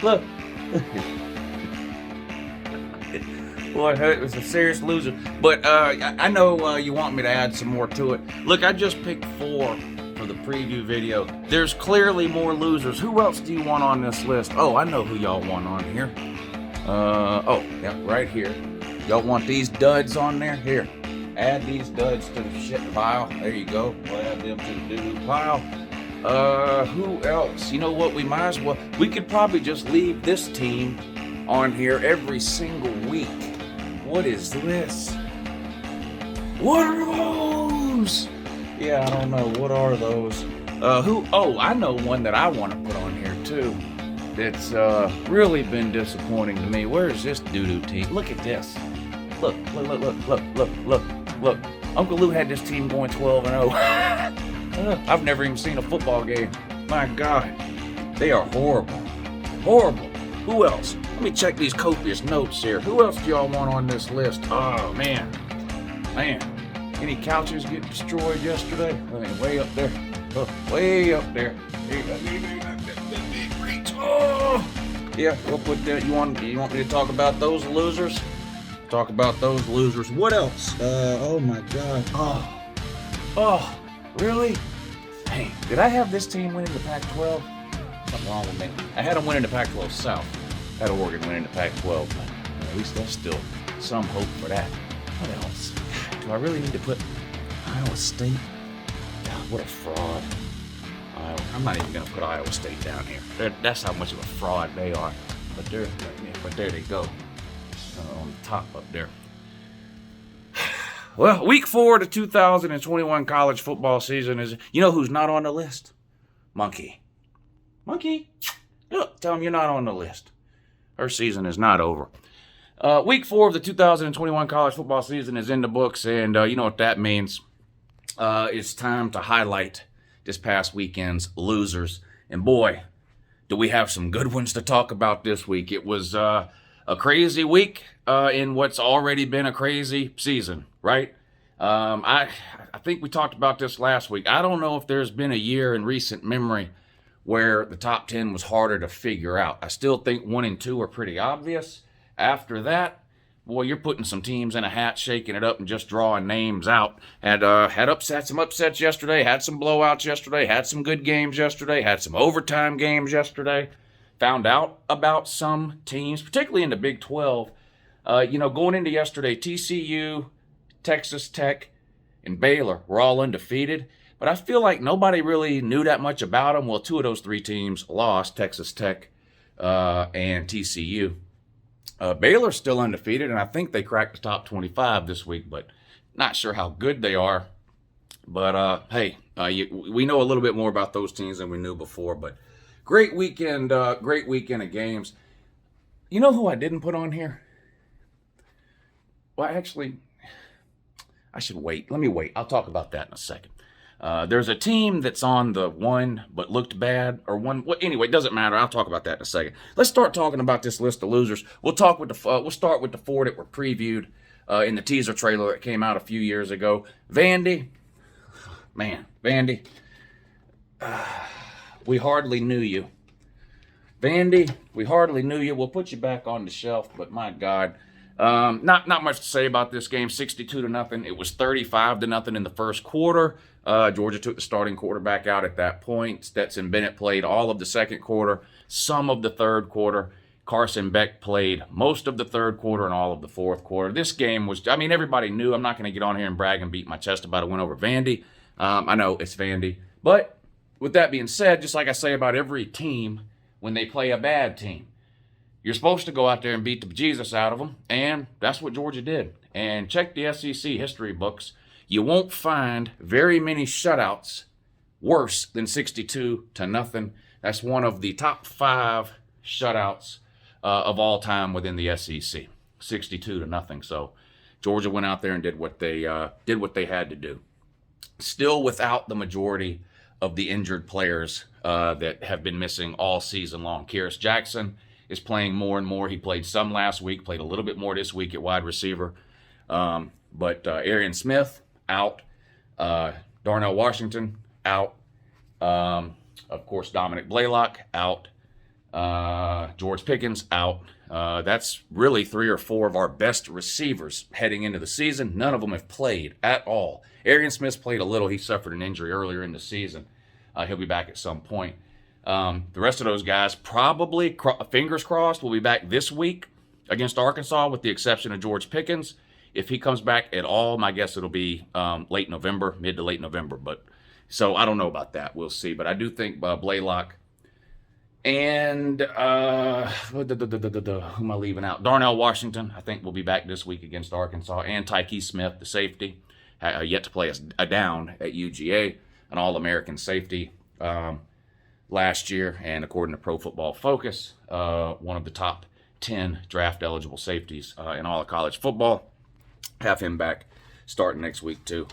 Look. Boy, it was a serious loser. But I know you want me to add some more to it. Look, I just picked 4 for the preview video. There's clearly more losers. Who else do you want on this list? Oh, I know who y'all want on here. Oh, yeah, right here. Y'all want these duds on there? Here, add these duds to the shit pile. There you go. We'll add them to the doo-doo pile. Who else? You know what? We might as well. We could probably just leave this team on here every single week. What is this? What are those? Yeah, I don't know. What are those? Oh, I know one that I want to put on here too. That's really been disappointing to me. Where is this doo-doo team? Look at this. Look. Uncle Lou had this team going 12-0. I've never even seen a football game. My God. They are horrible. Horrible. Who else? Let me check these copious notes here. Who else do y'all want on this list? Oh, man. Any couches get destroyed yesterday? I mean, way up there. Way up there. Oh! Yeah, we'll put that. You want me to talk about those losers? Talk about those losers. What else? Oh my God. Oh, really? Hey, did I have this team winning the Pac-12? Something wrong with me. I had them winning the Pac-12 South. I had Oregon winning the Pac-12, but at least there's still some hope for that. What else? Do I really need to put Iowa State? God, what a fraud. I'm not even going to put Iowa State down here. That's how much of a fraud they are. But there they go. On the top up there. Well, week 4 of the 2021 college football season is, you know who's not on the list? Monkey. Look, tell him you're not on the list. Her season is not over. Week 4 of the 2021 college football season is in the books, and you know what that means. It's time to highlight this past weekend's losers. And boy, do we have some good ones to talk about this week. It was a crazy week in what's already been a crazy season, right? I think we talked about this last week. I don't know if there's been a year in recent memory where the top 10 was harder to figure out. I still think 1 and 2 are pretty obvious. After that, boy, you're putting some teams in a hat, shaking it up, and just drawing names out. Had some upsets yesterday, had some blowouts yesterday, had some good games yesterday, had some overtime games yesterday. Found out about some teams, particularly in the Big 12. Going into yesterday, TCU, Texas Tech, and Baylor were all undefeated. But I feel like nobody really knew that much about them. Well, 2 of those 3 teams lost, Texas Tech and TCU. Baylor's still undefeated, and I think they cracked the top 25 this week, but not sure how good they are. But, we know a little bit more about those teams than we knew before. But great weekend of games. You know who I didn't put on here? Well, actually, I should wait. Let me wait. I'll talk about that in a second. There's a team that's on the 1 but looked bad, or 1. Well, anyway, it doesn't matter. I'll talk about that in a second. Let's start talking about this list of losers. We'll start with the 4 that were previewed in the teaser trailer that came out a few years ago. Vandy, we hardly knew you. Vandy, we hardly knew you. We'll put you back on the shelf, but my God. Not much to say about this game. 62-0. It was 35-0 in the first quarter. Georgia took the starting quarterback out at that point. Stetson Bennett played all of the second quarter, some of the third quarter. Carson Beck played most of the third quarter and all of the fourth quarter. This game was, everybody knew. I'm not going to get on here and brag and beat my chest about a win over Vandy. I know it's Vandy. But with that being said, just like I say about every team when they play a bad team, you're supposed to go out there and beat the bejesus out of them, and that's what Georgia did. And check the SEC history books. You won't find very many shutouts worse than 62-0. That's one of the top 5 shutouts of all time within the SEC. 62-0. So Georgia went out there and did what they had to do. Still without the majority of the injured players that have been missing all season long. Kyrus Jackson is playing more and more. He played some last week, played a little bit more this week at wide receiver. But Arian Smith, out. Darnell Washington, out. Of course, Dominic Blaylock out. George Pickens out. That's really 3 or 4 of our best receivers heading into the season. None of them have played at all. Arian Smith played a little. He suffered an injury earlier in the season. He'll be back at some point. The rest of those guys probably, fingers crossed, will be back this week against Arkansas, with the exception of George Pickens. If he comes back at all, my guess it'll be late November, mid to late November. So I don't know about that. We'll see. But I do think Blaylock and who am I leaving out? Darnell Washington, I think, will be back this week against Arkansas. And Tyke Smith, the safety, yet to play a down at UGA, an All-American safety last year. And according to Pro Football Focus, one of the top 10 draft-eligible safeties in all of college football. Have him back starting next week, too.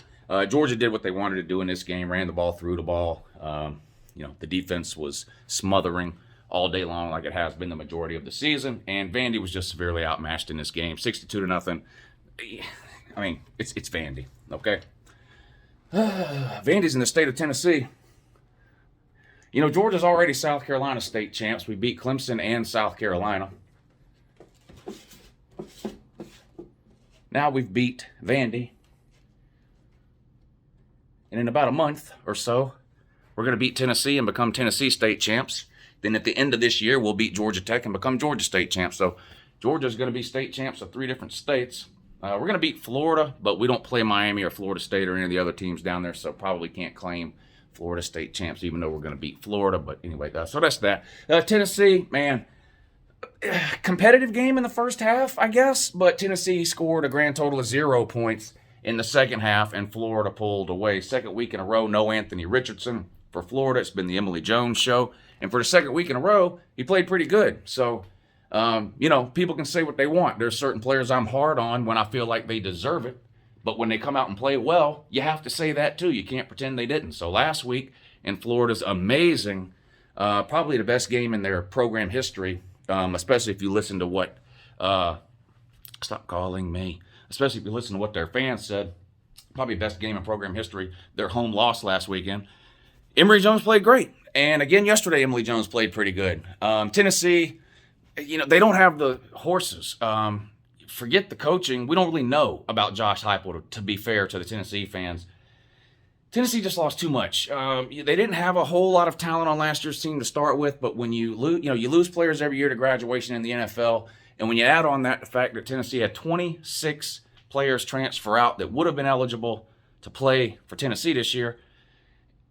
Georgia did what they wanted to do in this game, ran the ball, threw the ball. The defense was smothering all day long like it has been the majority of the season, and Vandy was just severely outmatched in this game, 62-0. I mean, it's Vandy, okay? Vandy's in the state of Tennessee. Georgia's already South Carolina state champs. We beat Clemson and South Carolina. Now we've beat Vandy. And in about a month or so, we're going to beat Tennessee and become Tennessee state champs. Then at the end of this year, we'll beat Georgia Tech and become Georgia state champs. So Georgia's going to be state champs of 3 different states. We're going to beat Florida, but we don't play Miami or Florida State or any of the other teams down there, so probably can't claim Florida state champs, even though we're going to beat Florida. But anyway, so that's that. Tennessee, man, competitive game in the first half, I guess, but Tennessee scored a grand total of 0 points in the second half, and Florida pulled away. Second week in a row, no Anthony Richardson for Florida. It's been the Emily Jones show. And for the second week in a row, he played pretty good. So, people can say what they want. There's certain players I'm hard on when I feel like they deserve it. But when they come out and play well, you have to say that too. You can't pretend they didn't. So last week in Florida's amazing, probably the best game in their program history, especially if you listen to what, stop calling me, especially if you listen to what their fans said, probably best game in program history, their home loss last weekend. Emory Jones played great. And again, yesterday, Emily Jones played pretty good. Tennessee, they don't have the horses. Forget the coaching. We don't really know about Josh Heupel, to be fair to the Tennessee fans. Tennessee just lost too much. They didn't have a whole lot of talent on last year's team to start with, but when you lose players every year to graduation in the NFL, and when you add on that the fact that Tennessee had 26 players transfer out that would have been eligible to play for Tennessee this year,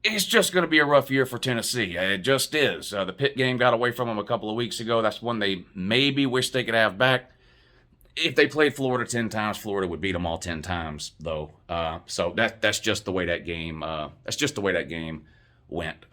it's just going to be a rough year for Tennessee. It just is. The Pitt game got away from them a couple of weeks ago. That's one they maybe wish they could have back. If they played Florida 10 times, Florida would beat them all 10 times, though. So that's just the way that game. That's just the way that game went.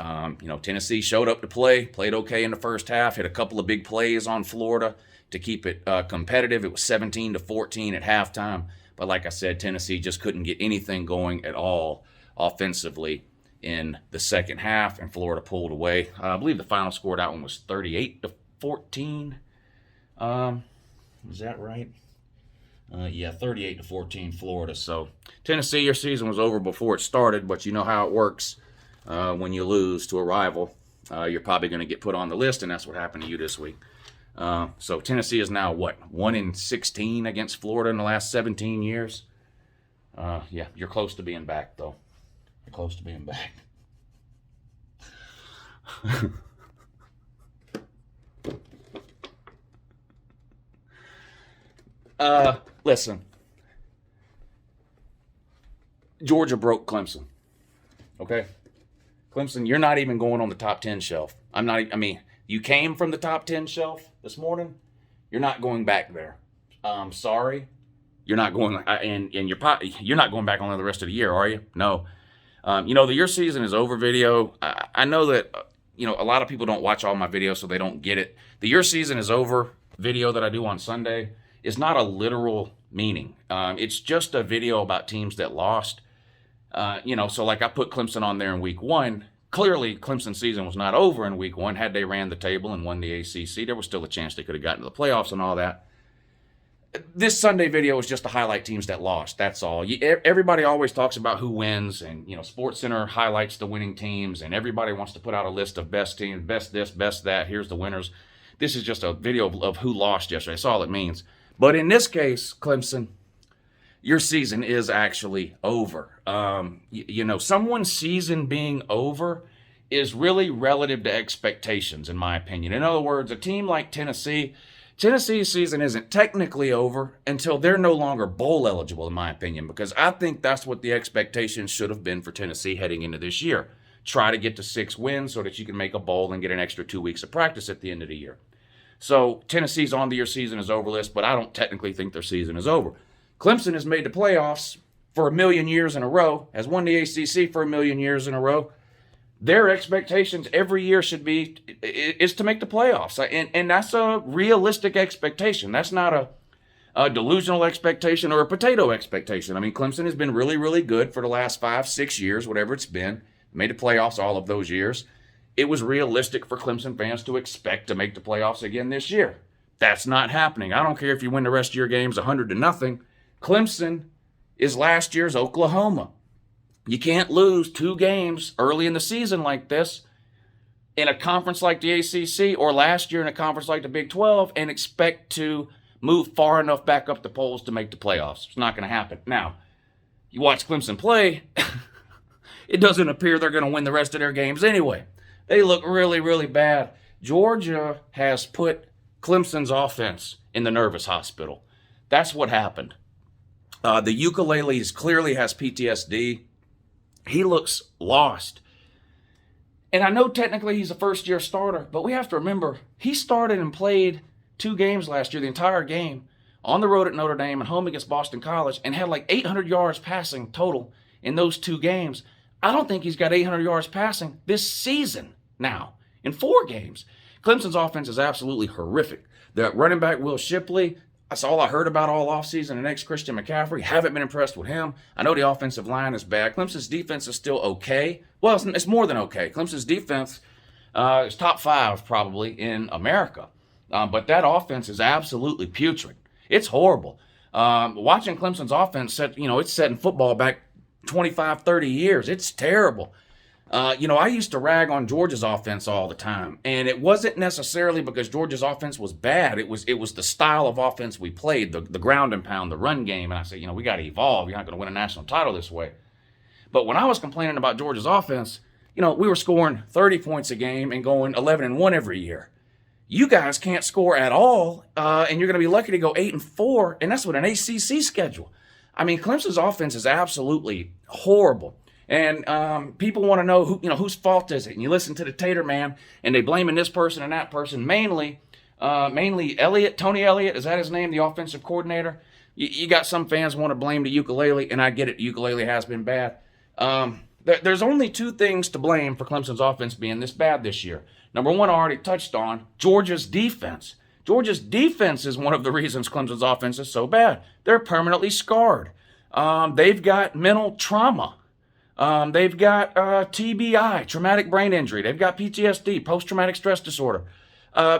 Tennessee showed up to play, played okay in the first half, hit a couple of big plays on Florida to keep it competitive. It was 17-14 at halftime, but like I said, Tennessee just couldn't get anything going at all offensively in the second half, and Florida pulled away. I believe the final score of that one was 38-14. Is that right? 38-14 Florida. So Tennessee, your season was over before it started, but you know how it works. When you lose to a rival, you're probably going to get put on the list, and that's what happened to you this week. So Tennessee is now, 1-16 against Florida in the last 17 years? You're close to being back, though. You're close to being back. Listen. Georgia broke Clemson. Okay? Clemson, you're not even going on the top 10 shelf. You came from the top 10 shelf this morning. You're not going back there. Sorry. You're not going, and you're not going back on the rest of the year, are you? No. The Your Season is Over video. I know that, a lot of people don't watch all my videos, so they don't get it. The Your Season is Over video that I do on Sunday is not a literal meaning. It's just a video about teams that lost. So like I put Clemson on there in week 1. Clearly, Clemson's season was not over in week 1. Had they ran the table and won the ACC, there was still a chance they could have gotten to the playoffs and all that. This Sunday video is just to highlight teams that lost. That's all. Everybody always talks about who wins, and SportsCenter highlights the winning teams, and everybody wants to put out a list of best teams, best this, best that. Here's the winners. This is just a video of who lost yesterday. That's all it means. But in this case, Clemson, your season is actually over. Someone's season being over is really relative to expectations, in my opinion. In other words, a team like Tennessee's season isn't technically over until they're no longer bowl eligible, in my opinion, because I think that's what the expectations should have been for Tennessee heading into this year. Try to get to 6 wins so that you can make a bowl and get an extra 2 weeks of practice at the end of the year. So Tennessee's on the year season is over list, but I don't technically think their season is over. Clemson has made the playoffs for 1 million years in a row, has won the ACC for 1 million years in a row. Their expectations every year is to make the playoffs. And that's a realistic expectation. That's not a delusional expectation or a potato expectation. I mean, Clemson has been really, really good for the last 5-6 years, whatever it's been. Made the playoffs all of those years. It was realistic for Clemson fans to expect to make the playoffs again this year. That's not happening. I don't care if you win the rest of your games 100-0. Clemson is last year's Oklahoma. You can't lose 2 games early in the season like this in a conference like the ACC or last year in a conference like the Big 12 and expect to move far enough back up the polls to make the playoffs. It's not going to happen. Now, you watch Clemson play, it doesn't appear they're going to win the rest of their games anyway. They look really, really bad. Georgia has put Clemson's offense in the nervous hospital. That's what happened. The ukulele clearly has PTSD. He looks lost. And I know technically he's a first-year starter, but we have to remember, he started and played 2 games last year, the entire game, on the road at Notre Dame and home against Boston College, and had like 800 yards passing total in those 2 games. I don't think he's got 800 yards passing this season now in 4 games. Clemson's offense is absolutely horrific. The running back, Will Shipley, that's all I heard about all offseason. The next Christian McCaffrey, haven't been impressed with him. I know the offensive line is bad. Clemson's defense is still okay. Well, it's more than okay. Clemson's defense is top 5 probably in America. But that offense is absolutely putrid. It's horrible. Watching Clemson's offense, it's set in football back 25, 30 years. It's terrible. I used to rag on Georgia's offense all the time, and it wasn't necessarily because Georgia's offense was bad. It was the style of offense we played, the ground and pound, the run game. And I said, we got to evolve. You're not going to win a national title this way. But when I was complaining about Georgia's offense, we were scoring 30 points a game and going 11-1 every year. You guys can't score at all, and you're going to be lucky to go 8-4, and that's with an ACC schedule. I mean, Clemson's offense is absolutely horrible. And people want to know whose fault is it? And you listen to the Tater Man, and they blaming this person and that person. Mainly Elliott, Tony Elliott, is that his name? The offensive coordinator. You got some fans want to blame the ukulele, and I get it. The ukulele has been bad. There's only 2 things to blame for Clemson's offense being this bad this year. Number 1, I already touched on, Georgia's defense. Georgia's defense is one of the reasons Clemson's offense is so bad. They're permanently scarred. They've got mental trauma. They've got TBI, traumatic brain injury. They've got PTSD, post-traumatic stress disorder.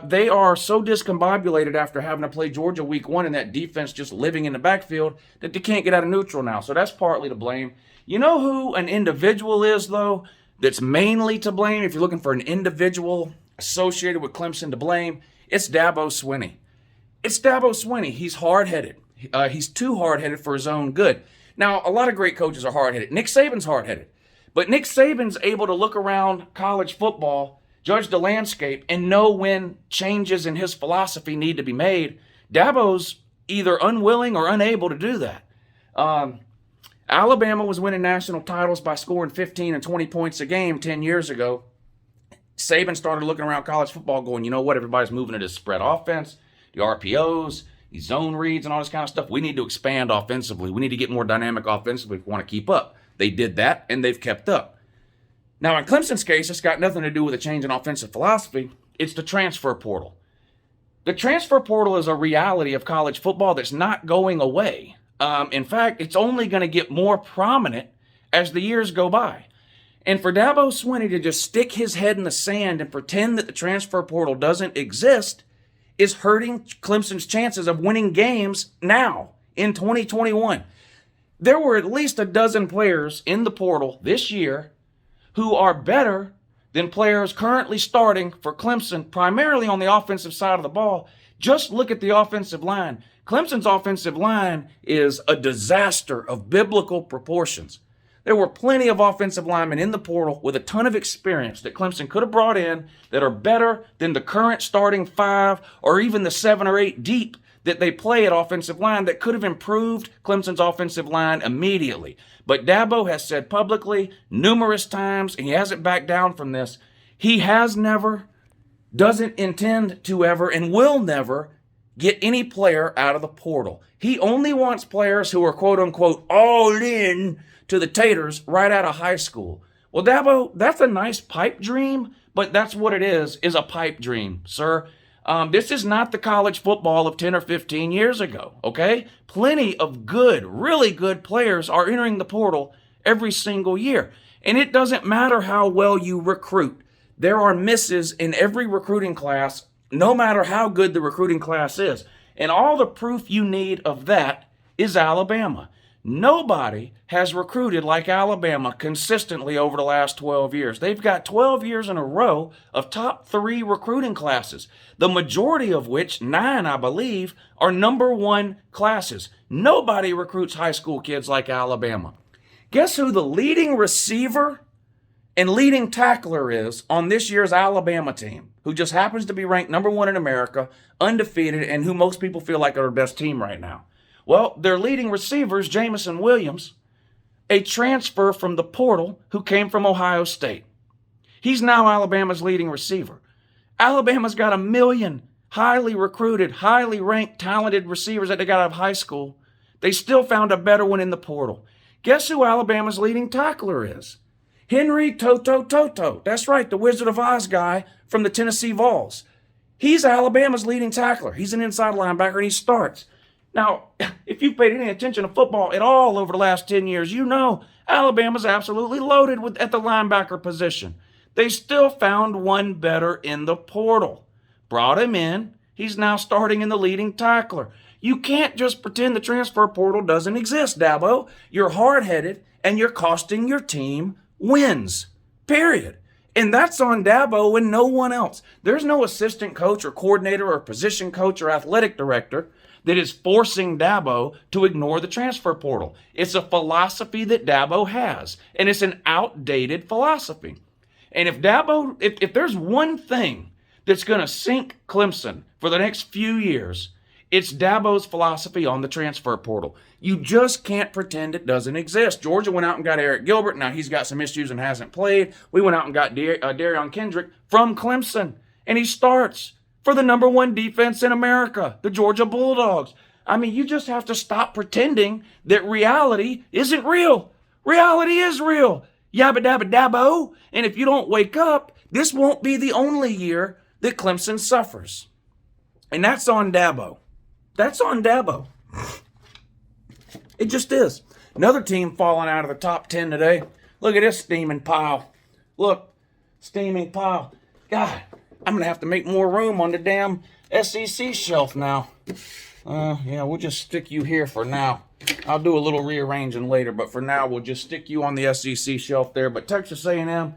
They are so discombobulated after having to play Georgia week 1 and that defense just living in the backfield that they can't get out of neutral now. So that's partly to blame. You know who an individual is, though, that's mainly to blame? If you're looking for an individual associated with Clemson to blame, it's Dabo Swinney. It's Dabo Swinney. He's hard-headed. He's too hard-headed for his own good. Now, a lot of great coaches are hard-headed. Nick Saban's hard-headed. But Nick Saban's able to look around college football, judge the landscape, and know when changes in his philosophy need to be made. Dabo's either unwilling or unable to do that. Alabama was winning national titles by scoring 15 and 20 points a game 10 years ago. Saban started looking around college football going, you know what, everybody's moving to this spread offense, the RPOs, these zone reads and all this kind of stuff. We need to expand offensively. We need to get more dynamic offensively if we want to keep up. They did that, and they've kept up. Now, in Clemson's case, it's got nothing to do with a change in offensive philosophy. It's the transfer portal. The transfer portal is a reality of college football that's not going away. In fact, it's only going to get more prominent as the years go by. And for Dabo Swinney to just stick his head in the sand and pretend that the transfer portal doesn't exist is hurting Clemson's chances of winning games now in 2021. There were at least a dozen players in the portal this year who are better than players currently starting for Clemson, primarily on the offensive side of the ball. Just look at the offensive line. Clemson's offensive line is a disaster of biblical proportions. There were plenty of offensive linemen in the portal with a ton of experience that Clemson could have brought in that are better than the current starting 5 or even the 7 or 8 deep that they play at offensive line that could have improved Clemson's offensive line immediately. But Dabo has said publicly numerous times, and he hasn't backed down from this, he has never, doesn't intend to ever, and will never get any player out of the portal. He only wants players who are quote-unquote all in to the taters right out of high school. Well, Dabo, that's a nice pipe dream, but that's what it is a pipe dream, sir. This is not the college football of 10 or 15 years ago, okay? Plenty of good, really good players are entering the portal every single year. And it doesn't matter how well you recruit. There are misses in every recruiting class, no matter how good the recruiting class is. And all the proof you need of that is Alabama. Nobody has recruited like Alabama consistently over the last 12 years. They've got 12 years in a row of top 3 recruiting classes, the majority of which, 9, I believe, are number 1 classes. Nobody recruits high school kids like Alabama. Guess who the leading receiver and leading tackler is on this year's Alabama team, who just happens to be ranked number 1 in America, undefeated, and who most people feel like are their best team right now? Well, their leading receiver is Jamison Williams, a transfer from the portal who came from Ohio State. He's now Alabama's leading receiver. Alabama's got 1 million highly recruited, highly ranked, talented receivers that they got out of high school. They still found a better one in the portal. Guess who Alabama's leading tackler is? Henry Toto. That's right, the Wizard of Oz guy from the Tennessee Vols. He's Alabama's leading tackler. He's an inside linebacker, and he starts. Now, if you've paid any attention to football at all over the last 10 years, you know Alabama's absolutely loaded at the linebacker position. They still found one better in the portal. Brought him in. He's now starting in the leading tackler. You can't just pretend the transfer portal doesn't exist, Dabo. You're hard-headed, and you're costing your team wins, period. And that's on Dabo and no one else. There's no assistant coach or coordinator or position coach or athletic director that is forcing Dabo to ignore the transfer portal. It's a philosophy that Dabo has, and it's an outdated philosophy. And if there's one thing that's going to sink Clemson for the next few years, it's Dabo's philosophy on the transfer portal. You just can't pretend it doesn't exist. Georgia went out and got Eric Gilbert. Now he's got some issues and hasn't played. We went out and got Darion Kendrick from Clemson, and he starts for the number 1 defense in America, the Georgia Bulldogs. I mean, you just have to stop pretending that reality isn't real. Reality is real. Yabba dabba dabbo. And if you don't wake up, this won't be the only year that Clemson suffers. And that's on Dabo. That's on Dabo. It just is. Another team falling out of the top 10 today. Look at this steaming pile. Look, steaming pile. God, I'm going to have to make more room on the damn SEC shelf now. Yeah, we'll just stick you here for now. I'll do a little rearranging later, but for now, we'll just stick you on the SEC shelf there. But Texas A&M,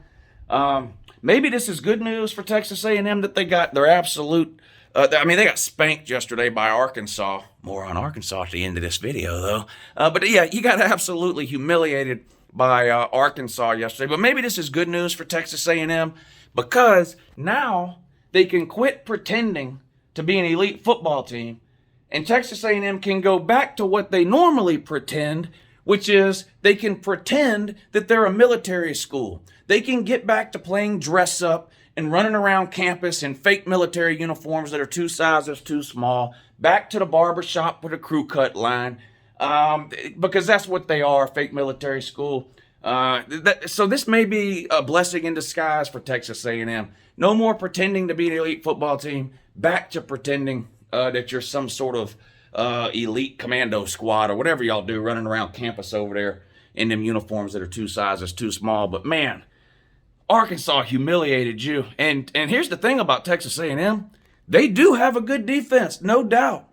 maybe this is good news for Texas A&M that they got their absolute, they got spanked yesterday by Arkansas. More on Arkansas at the end of this video, though. But yeah, you got absolutely humiliated by Arkansas yesterday. But maybe this is good news for Texas A&M because now they can quit pretending to be an elite football team, and Texas A&M can go back to what they normally pretend, which is they can pretend that they're a military school. They can get back to playing dress up and running around campus in fake military uniforms that are 2 sizes too small, back to the barbershop with a crew cut line, because that's what they are, fake military school. So this may be a blessing in disguise for Texas A&M. No more pretending to be an elite football team, back to pretending that you're some sort of elite commando squad or whatever y'all do running around campus over there in them uniforms that are 2 sizes too small. But man, Arkansas humiliated you. And here's the thing about Texas A&M. They do have a good defense, no doubt.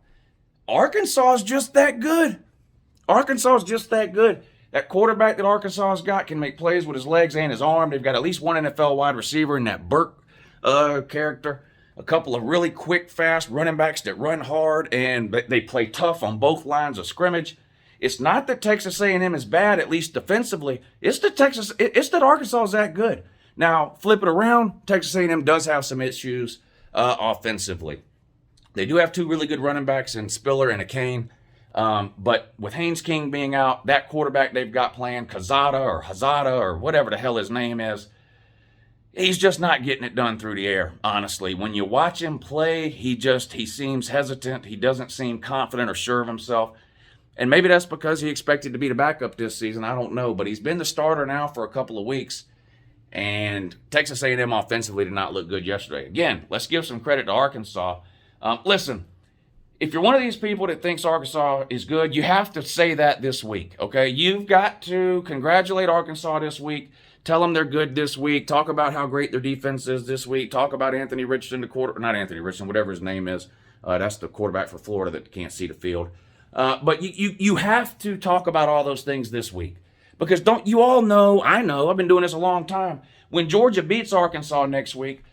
Arkansas is just that good. Arkansas is just that good. That quarterback that Arkansas has got can make plays with his legs and his arm. They've got at least one NFL wide receiver in that Burke character. A couple of really quick, fast running backs that run hard, and they play tough on both lines of scrimmage. It's not that Texas A&M is bad, at least defensively. It's that Arkansas is that good. Now, flip it around, Texas A&M does have some issues offensively. They do have two really good running backs in Spiller and Akane. But with Haynes King being out, that quarterback they've got playing, Hazada or whatever the hell his name is, he's just not getting it done through the air, honestly. When you watch him play, he seems hesitant. He doesn't seem confident or sure of himself. And maybe that's because he expected to be the backup this season. I don't know. But he's been the starter now for a couple of weeks. And Texas A&M offensively did not look good yesterday. Again, let's give some credit to Arkansas. Listen, if you're one of these people that thinks Arkansas is good, you have to say that this week, okay? You've got to congratulate Arkansas this week. Tell them they're good this week. Talk about how great their defense is this week. Talk about Anthony Richardson, not Anthony Richardson, whatever his name is. That's the quarterback for Florida that can't see the field. But you have to talk about all those things this week. Because don't you all know, I know, I've been doing this a long time. When Georgia beats Arkansas next week,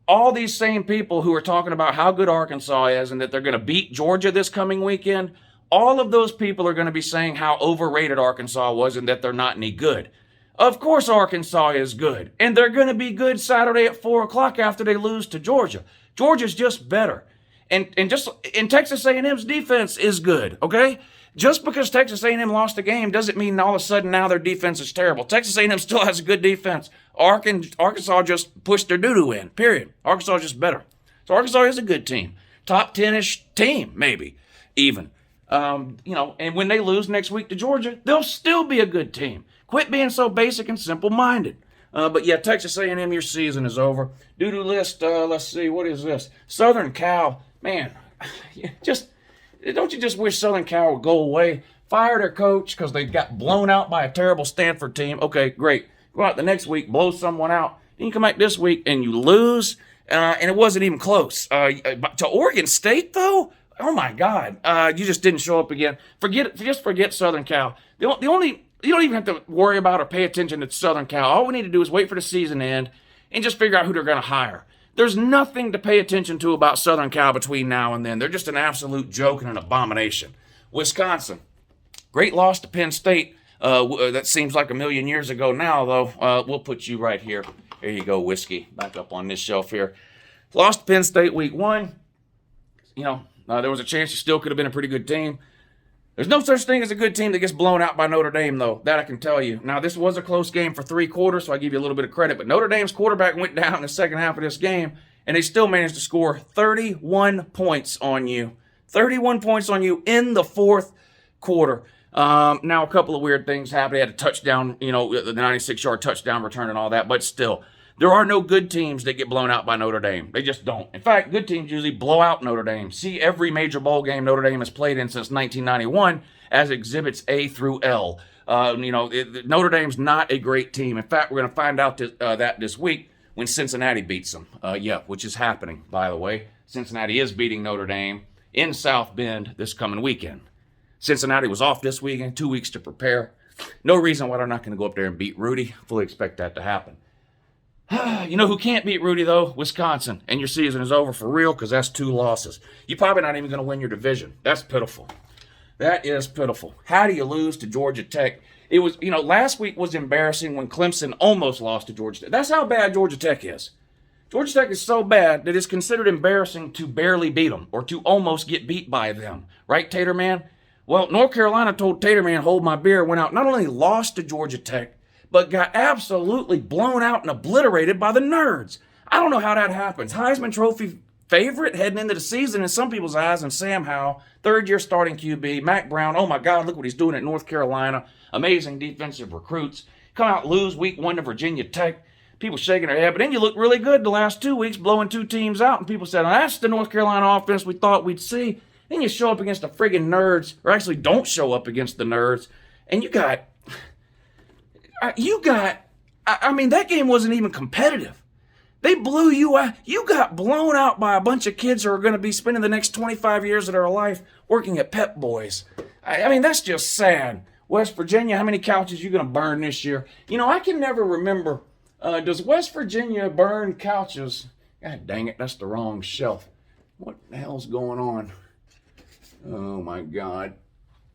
all these same people who are talking about how good Arkansas is and that they're going to beat Georgia this coming weekend, all of those people are going to be saying how overrated Arkansas was and that they're not any good. Of course Arkansas is good, and they're going to be good Saturday at 4 o'clock after they lose to Georgia. Georgia's just better. And Texas A&M's defense is good, okay? Just because Texas A&M lost a game doesn't mean all of a sudden now their defense is terrible. Texas A&M still has a good defense. Arkansas just pushed their doo-doo in, period. Arkansas is just better. So Arkansas is a good team. Top 10-ish team, maybe, even. And when they lose next week to Georgia, they'll still be a good team. Quit being so basic and simple-minded. But yeah, Texas A&M, your season is over. Doo-doo list, let's see, what is this? Southern Cal, man, don't you just wish Southern Cal would go away? Fire their coach because they got blown out by a terrible Stanford team. Okay, great. Go out the next week, blow someone out. Then you come back this week and you lose, and it wasn't even close. To Oregon State, though, oh my God, you just didn't show up again. Forget Southern Cal. You don't even have to worry about or pay attention to Southern Cal. All we need to do is wait for the season to end and just figure out who they're going to hire. There's nothing to pay attention to about Southern Cal between now and then. They're just an absolute joke and an abomination. Wisconsin, great loss to Penn State. That seems like a million years ago now, though. We'll put you right here. Here you go, Whiskey. Back up on this shelf here. Lost to Penn State week 1. There was a chance you still could have been a pretty good team. There's no such thing as a good team that gets blown out by Notre Dame, though. That I can tell you. Now, this was a close game for 3 quarters, so I give you a little bit of credit. But Notre Dame's quarterback went down in the second half of this game, and they still managed to score 31 points on you. 31 points on you in the fourth quarter. Now, a couple of weird things happened. They had a touchdown, the 96-yard touchdown return and all that. But still, there are no good teams that get blown out by Notre Dame. They just don't. In fact, good teams usually blow out Notre Dame. See every major bowl game Notre Dame has played in since 1991 as exhibits A through L. Notre Dame's not a great team. In fact, we're going to find out that this week when Cincinnati beats them. Which is happening, by the way. Cincinnati is beating Notre Dame in South Bend this coming weekend. Cincinnati was off this weekend, 2 weeks to prepare. No reason why they're not going to go up there and beat Rudy. Fully expect that to happen. You know who can't beat Rudy, though? Wisconsin. And your season is over for real because that's 2 losses. You're probably not even going to win your division. That's pitiful. That is pitiful. How do you lose to Georgia Tech? It was, last week was embarrassing when Clemson almost lost to Georgia Tech. That's how bad Georgia Tech is. Georgia Tech is so bad that it's considered embarrassing to barely beat them or to almost get beat by them. Right, Tater Man? Well, North Carolina told Tater Man, hold my beer, went out, not only lost to Georgia Tech, but got absolutely blown out and obliterated by the Nerds. I don't know how that happens. Heisman Trophy favorite heading into the season in some people's eyes, and Sam Howell, third-year starting QB, Mac Brown, oh my God, look what he's doing at North Carolina. Amazing defensive recruits. Come out, lose week 1 to Virginia Tech. People shaking their head, but then you look really good the last 2 weeks, blowing 2 teams out, and people said, oh, that's the North Carolina offense we thought we'd see. Then you show up against the friggin' Nerds, or actually don't show up against the Nerds, and that game wasn't even competitive. They blew you out. You got blown out by a bunch of kids who are going to be spending the next 25 years of their life working at Pep Boys. I mean, that's just sad. West Virginia, how many couches are you going to burn this year? You know, I can never remember. Does West Virginia burn couches? God dang it, that's the wrong shelf. What the hell's going on? Oh, my God.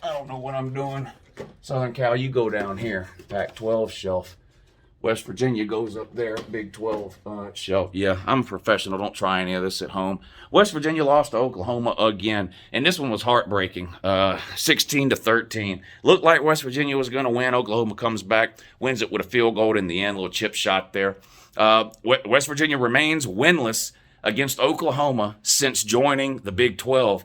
I don't know what I'm doing. Southern Cal, you go down here. Pac-12 shelf. West Virginia goes up there, Big 12 shelf. Yeah, I'm a professional. Don't try any of this at home. West Virginia lost to Oklahoma again, and this one was heartbreaking. 16-13. Looked like West Virginia was going to win. Oklahoma comes back, wins it with a field goal in the end, little chip shot there. West Virginia remains winless against Oklahoma since joining the Big 12.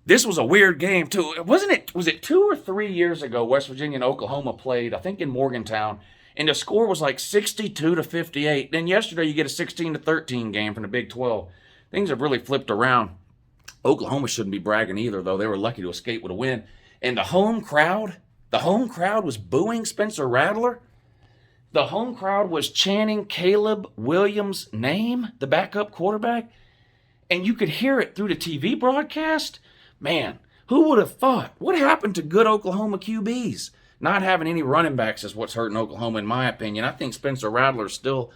This was a weird game, too. Wasn't it? Was it 2 or 3 years ago West Virginia and Oklahoma played, I think in Morgantown, and the score was like 62-58. Then yesterday you get a 16-13 game from the Big 12. Things have really flipped around. Oklahoma shouldn't be bragging either, though. They were lucky to escape with a win. And the home crowd was booing Spencer Rattler. The home crowd was chanting Caleb Williams' name, the backup quarterback. And you could hear it through the TV broadcast. Man, who would have thought? What happened to good Oklahoma QBs? Not having any running backs is what's hurting Oklahoma, in my opinion. I think Spencer Rattler's still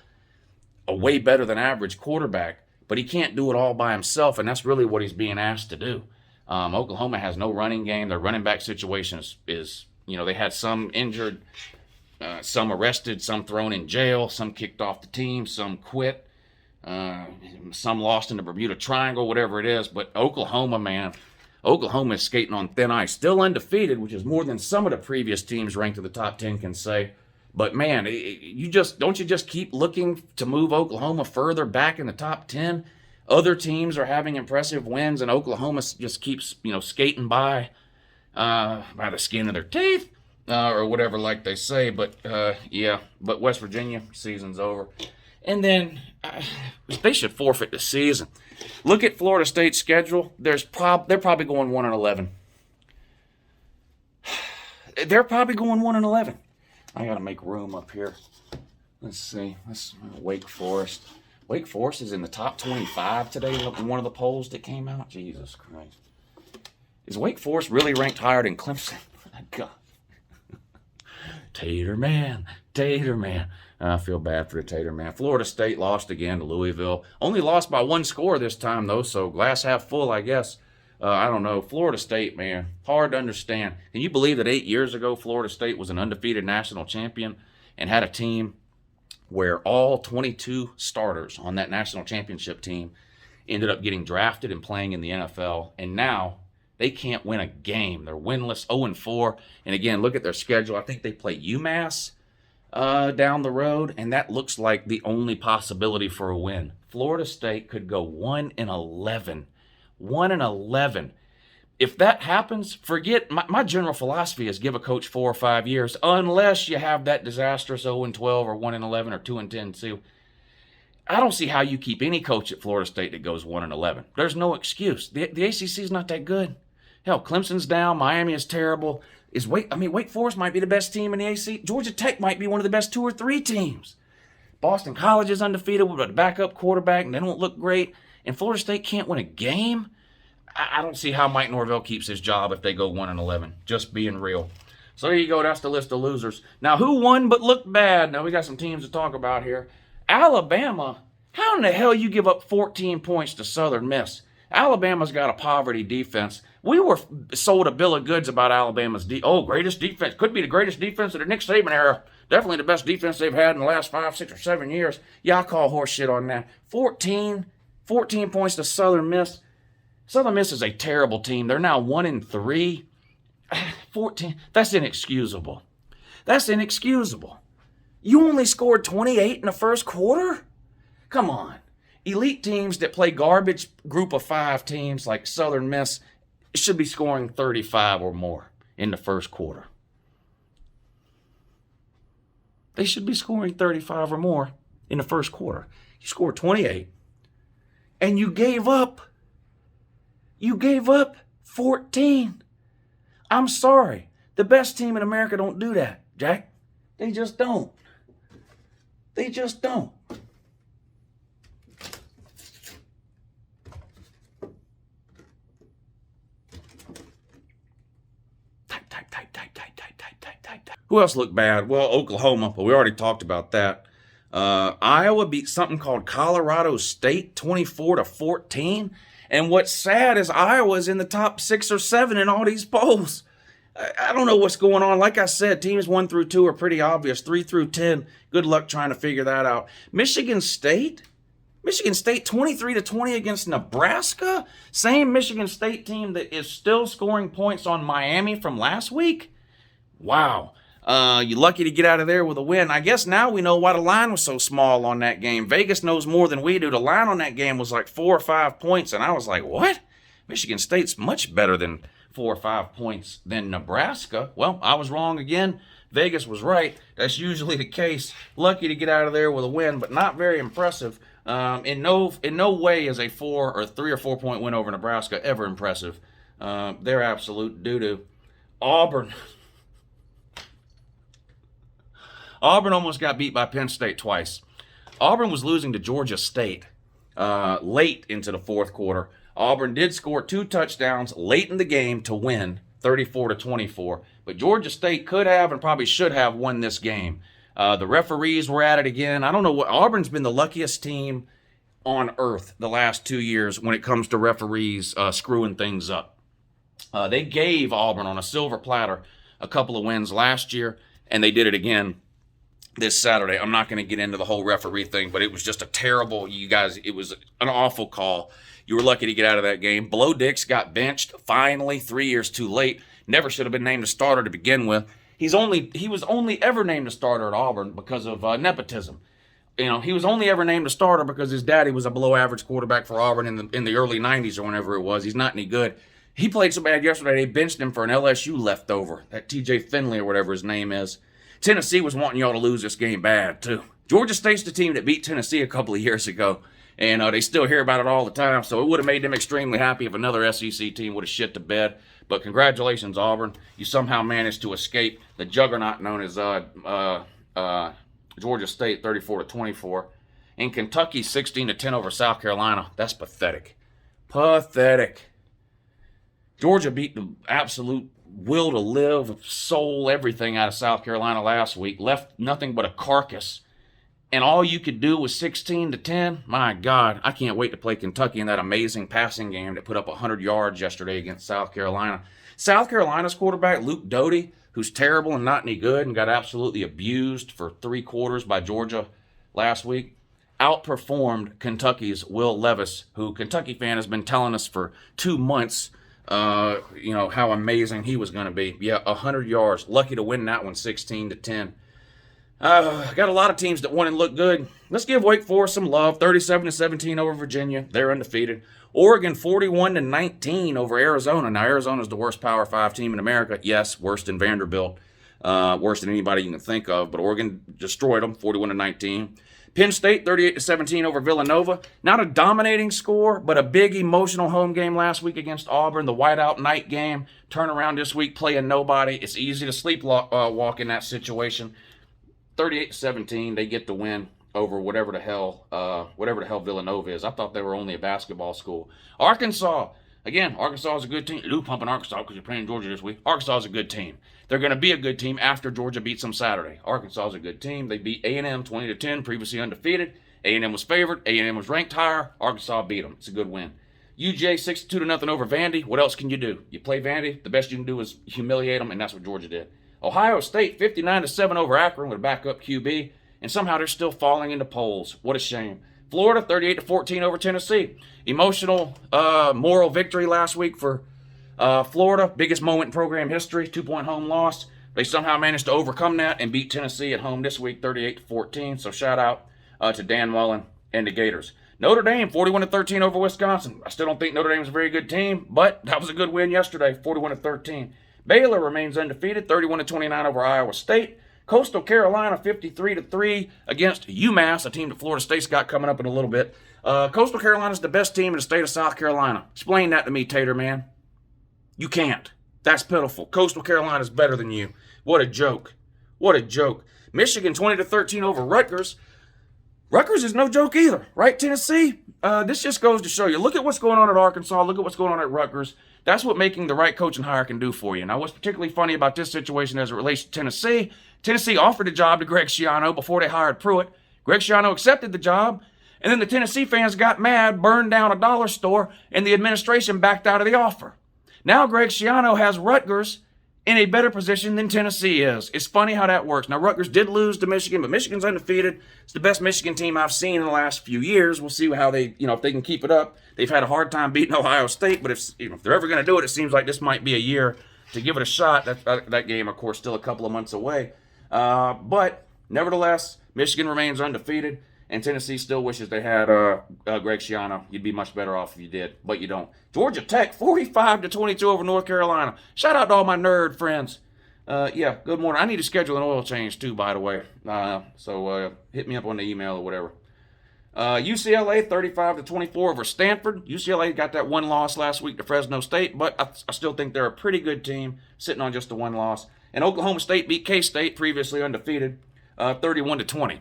a way better than average quarterback, but he can't do it all by himself, and that's really what he's being asked to do. Oklahoma has no running game. Their running back situation is they had some injured, some arrested, some thrown in jail, some kicked off the team, some quit, some lost in the Bermuda Triangle, whatever it is. But Oklahoma, man, Oklahoma is skating on thin ice, still undefeated, which is more than some of the previous teams ranked in the top 10 can say. But man, don't you just keep looking to move Oklahoma further back in the top 10? Other teams are having impressive wins, and Oklahoma just keeps skating by the skin of their teeth or whatever, like they say. But but West Virginia, season's over, and then they should forfeit the season. Look at Florida State's schedule. They're probably going 1-11. They're probably going 1-11. I got to make room up here. Let's see. Wake Forest. Wake Forest is in the top 25 today in one of the polls that came out. Jesus Christ. Is Wake Forest really ranked higher than Clemson? God. Tater man. I feel bad for the Tater man. Florida State lost again to Louisville. Only lost by 1 score this time, though, so glass half full, I guess. I don't know. Florida State, man, hard to understand. Can you believe that 8 years ago Florida State was an undefeated national champion and had a team where all 22 starters on that national championship team ended up getting drafted and playing in the NFL, and now they can't win a game. They're winless, 0-4. And again, look at their schedule. I think they play UMass down the road, and that looks like the only possibility for a win. Florida State could go 1-11. 1-11. If that happens, forget my general philosophy is give a coach 4 or 5 years, unless you have that disastrous 0-12 or 1-11 or 2-10 too. I don't see how you keep any coach at Florida State that goes 1-11. There's no excuse. The ACC is not that good. Hell, Clemson's down. Miami is terrible. Wake Forest might be the best team in the ACC. Georgia Tech might be one of the best 2 or 3 teams. Boston College is undefeated with a backup quarterback, and they don't look great. And Florida State can't win a game. I don't see how Mike Norvell keeps his job if they go 1-11. Just being real. So there you go. That's the list of losers. Now, who won but looked bad? Now, we got some teams to talk about here. Alabama. How in the hell you give up 14 points to Southern Miss? Alabama's got a poverty defense. We were sold a bill of goods about Alabama's greatest defense. Could be the greatest defense of the Nick Saban era. Definitely the best defense they've had in the last 5, 6, or 7 years. Yeah, I call horse shit on that. 14 points to Southern Miss. Southern Miss is a terrible team. They're now 1-3. 14. That's inexcusable. You only scored 28 in the first quarter? Come on. Elite teams that play garbage group of 5 teams like Southern Miss should be scoring 35 or more in the first quarter. They should be scoring 35 or more in the first quarter. You scored 28. And you gave up 14. I'm sorry. The best team in America don't do that, Jack. They just don't. Who else looked bad? Well, Oklahoma, but we already talked about that. Iowa beat something called Colorado State 24-14. And what's sad is Iowa's in the top 6 or 7 in all these polls. I don't know what's going on. Like I said, teams 1 through 2 are pretty obvious. 3 through 10, good luck trying to figure that out. Michigan State 23-20 against Nebraska. Same Michigan State team that is still scoring points on Miami from last week. Wow. You're lucky to get out of there with a win. I guess now we know why the line was so small on that game. Vegas knows more than we do. The line on that game was like 4 or 5 points, and I was like, what? Michigan State's much better than 4 or 5 points than Nebraska. Well, I was wrong again. Vegas was right. That's usually the case. Lucky to get out of there with a win, but not very impressive. In no way is a 4 or 3 or 4 point win over Nebraska ever impressive. They're absolute doo-doo. Auburn almost got beat by Penn State twice. Auburn was losing to Georgia State late into the fourth quarter. Auburn did score 2 touchdowns late in the game to win 34-24. But Georgia State could have and probably should have won this game. The referees were at it again. I don't know what. Auburn's been the luckiest team on earth the last 2 years when it comes to referees screwing things up. They gave Auburn on a silver platter a couple of wins last year, and they did it again this Saturday. I'm not going to get into the whole referee thing, but it was just a terrible, it was an awful call. You were lucky to get out of that game. Blow Dix got benched finally 3 years too late. Never should have been named a starter to begin with. He was only ever named a starter at Auburn because of nepotism. He was only ever named a starter because his daddy was a below-average quarterback for Auburn in the early 90s or whenever it was. He's not any good. He played so bad yesterday, they benched him for an LSU leftover, that TJ Finley or whatever his name is. Tennessee was wanting y'all to lose this game bad, too. Georgia State's the team that beat Tennessee a couple of years ago, and they still hear about it all the time, so it would have made them extremely happy if another SEC team would have shit the bed. But congratulations, Auburn. You somehow managed to escape the juggernaut known as Georgia State 34-24. And Kentucky 16-10 over South Carolina. That's pathetic. Pathetic. Georgia beat the absolute will to live, soul, everything out of South Carolina last week. Left nothing but a carcass. And all you could do was 16-10. My God, I can't wait to play Kentucky in that amazing passing game that put up 100 yards yesterday against South Carolina. South Carolina's quarterback, Luke Doty, who's terrible and not any good and got absolutely abused for 3 quarters by Georgia last week, outperformed Kentucky's Will Levis, who Kentucky fan has been telling us for 2 months, how amazing he was going to be. Yeah, 100 yards. Lucky to win that one 16-10. Got a lot of teams that won and look good. Let's give Wake Forest some love. 37-17 over Virginia. They're undefeated. Oregon 41-19 over Arizona. Now, Arizona's the worst Power 5 team in America. Yes, worse than Vanderbilt. Worse than anybody you can think of. But Oregon destroyed them, 41-19. Penn State 38-17 over Villanova. Not a dominating score, but a big emotional home game last week against Auburn. The whiteout night game. Turnaround this week playing nobody. It's easy to sleepwalk in that situation. 38-17, they get the win over whatever the hell Villanova is. I thought they were only a basketball school. Arkansas, again, Arkansas is a good team. You're pumping Arkansas because you're playing Georgia this week. Arkansas is a good team. They're going to be a good team after Georgia beats them Saturday. Arkansas is a good team. They beat A&M 20-10, previously undefeated. A&M was favored. A&M was ranked higher. Arkansas beat them. It's a good win. UJ 62-0 over Vandy. What else can you do? You play Vandy, the best you can do is humiliate them, and that's what Georgia did. Ohio State 59-7 over Akron with a backup QB, and somehow they're still falling into polls. What a shame. Florida 38-14 over Tennessee. Emotional, moral victory last week for Florida. Biggest moment in program history. 2-point home loss. They somehow managed to overcome that and beat Tennessee at home this week 38-14. So shout out to Dan Mullen and the Gators. Notre Dame 41-13 over Wisconsin. I still don't think Notre Dame's a very good team, but that was a good win yesterday, 41-13. Baylor remains undefeated, 31-29 over Iowa State. Coastal Carolina, 53-3 against UMass, a team that Florida State's got coming up in a little bit. Coastal Carolina's the best team in the state of South Carolina. Explain that to me, Tater Man. You can't. That's pitiful. Coastal Carolina's better than you. What a joke. What a joke. Michigan, 20-13 over Rutgers. Rutgers is no joke either, right, Tennessee? This just goes to show you. Look at what's going on at Arkansas. Look at what's going on at Rutgers. That's what making the right coaching hire can do for you. Now, what's particularly funny about this situation as it relates to Tennessee, Tennessee offered a job to Greg Schiano before they hired Pruitt. Greg Schiano accepted the job, and then the Tennessee fans got mad, burned down a dollar store, and the administration backed out of the offer. Now Greg Schiano has Rutgers in a better position than Tennessee is. It's funny how that works. Now, Rutgers did lose to Michigan, but Michigan's undefeated. It's the best Michigan team I've seen in the last few years. We'll see how they, if they can keep it up. They've had a hard time beating Ohio State, but if they're ever going to do it, it seems like this might be a year to give it a shot. That game, of course, still a couple of months away. But nevertheless, Michigan remains undefeated, and Tennessee still wishes they had Greg Schiano. You'd be much better off if you did, but you don't. Georgia Tech, 45-22 over North Carolina. Shout out to all my nerd friends. Yeah, good morning. I need to schedule an oil change too, by the way. So hit me up on the email or whatever. UCLA, 35-24 over Stanford. UCLA got that one loss last week to Fresno State, but I still think they're a pretty good team, sitting on just the one loss. And Oklahoma State beat K-State, previously undefeated, 31-20.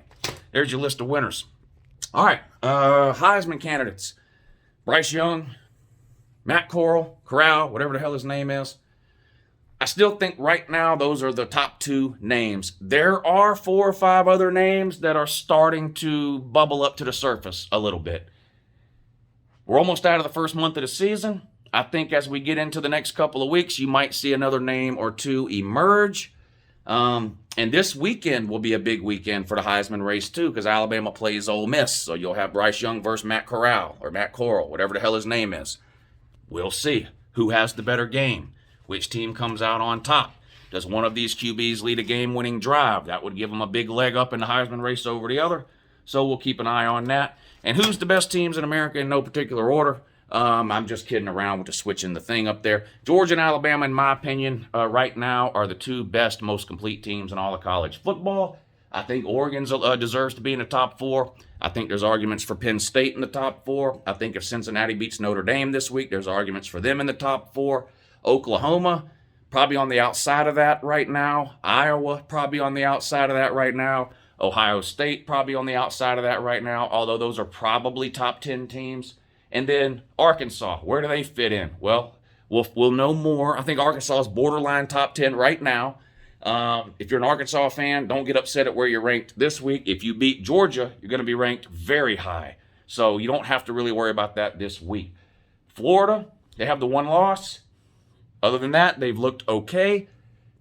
There's your list of winners. All right, Heisman candidates. Bryce Young, Matt Corral, whatever the hell his name is. I still think right now those are the top two names. There are 4 or 5 other names that are starting to bubble up to the surface a little bit. We're almost out of the first month of the season. I think as we get into the next couple of weeks, you might see another name or two emerge. And this weekend will be a big weekend for the Heisman race too, because Alabama plays Ole Miss. So you'll have Bryce Young versus Matt Corral, or Matt Corral, whatever the hell his name is. We'll see who has the better game. Which team comes out on top? Does one of these QBs lead a game-winning drive? That would give them a big leg up in the Heisman race over the other. So we'll keep an eye on that. And who's the best teams in America in no particular order? I'm just kidding around with the switching the thing up there. Georgia and Alabama, in my opinion, right now are the 2 best, most complete teams in all of college football. I think Oregon deserves to be in the top 4. I think there's arguments for Penn State in the top 4. I think if Cincinnati beats Notre Dame this week, there's arguments for them in the top 4. Oklahoma, probably on the outside of that right now. Iowa, probably on the outside of that right now. Ohio State, probably on the outside of that right now, although those are probably top 10 teams. And then Arkansas, where do they fit in? Well, we'll know more. I think Arkansas is borderline top 10 right now. If you're an Arkansas fan, don't get upset at where you're ranked this week. If you beat Georgia, you're going to be ranked very high. So you don't have to really worry about that this week. Florida, they have the one loss. Other than that, they've looked okay.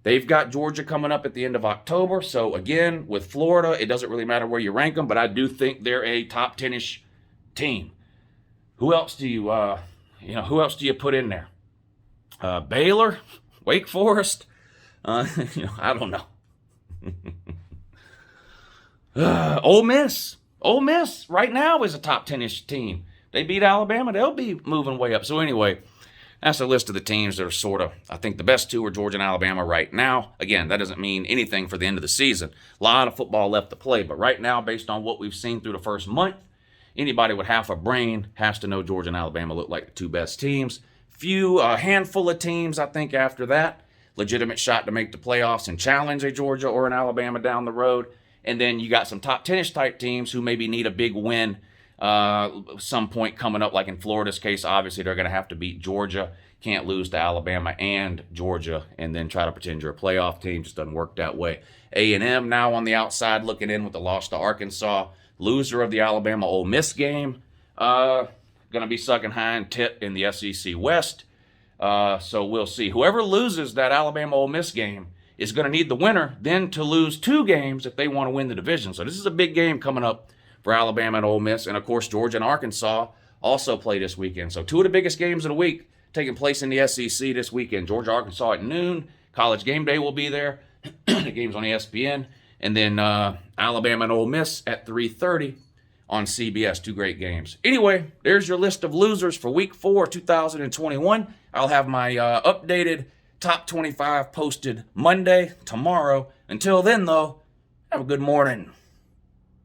They've got Georgia coming up at the end of October. So again, with Florida, it doesn't really matter where you rank them, but I do think they're a top 10-ish team. Who else do you put in there? Baylor, Wake Forest. I don't know. Ole Miss. Ole Miss right now is a top 10-ish team. They beat Alabama. They'll be moving way up. So anyway, that's a list of the teams that are sort of, I think the best 2 are Georgia and Alabama right now. Again, that doesn't mean anything for the end of the season. A lot of football left to play. But right now, based on what we've seen through the first month, anybody with half a brain has to know Georgia and Alabama look like the 2 best teams. A handful of teams, I think, after that. Legitimate shot to make the playoffs and challenge a Georgia or an Alabama down the road. And then you got some top 10-ish type teams who maybe need a big win some point coming up, like in Florida's case. Obviously, they're going to have to beat Georgia. Can't lose to Alabama and Georgia and then try to pretend you're a playoff team. Just doesn't work that way. A&M now on the outside looking in with the loss to Arkansas. Loser of the Alabama-Ole Miss game. Going to be sucking hind tit in the SEC West. So we'll see. Whoever loses that Alabama-Ole Miss game is going to need the winner then to lose 2 games if they want to win the division. So this is a big game coming up for Alabama and Ole Miss. And, of course, Georgia and Arkansas also play this weekend. So 2 of the biggest games of the week taking place in the SEC this weekend. Georgia-Arkansas at noon. College Game Day will be there. The game's on ESPN. And then Alabama and Ole Miss at 3:30 on CBS. 2 great games. Anyway, there's your list of losers for Week 4, 2021. I'll have my updated top 25 posted Monday, tomorrow. Until then, though, have a good morning.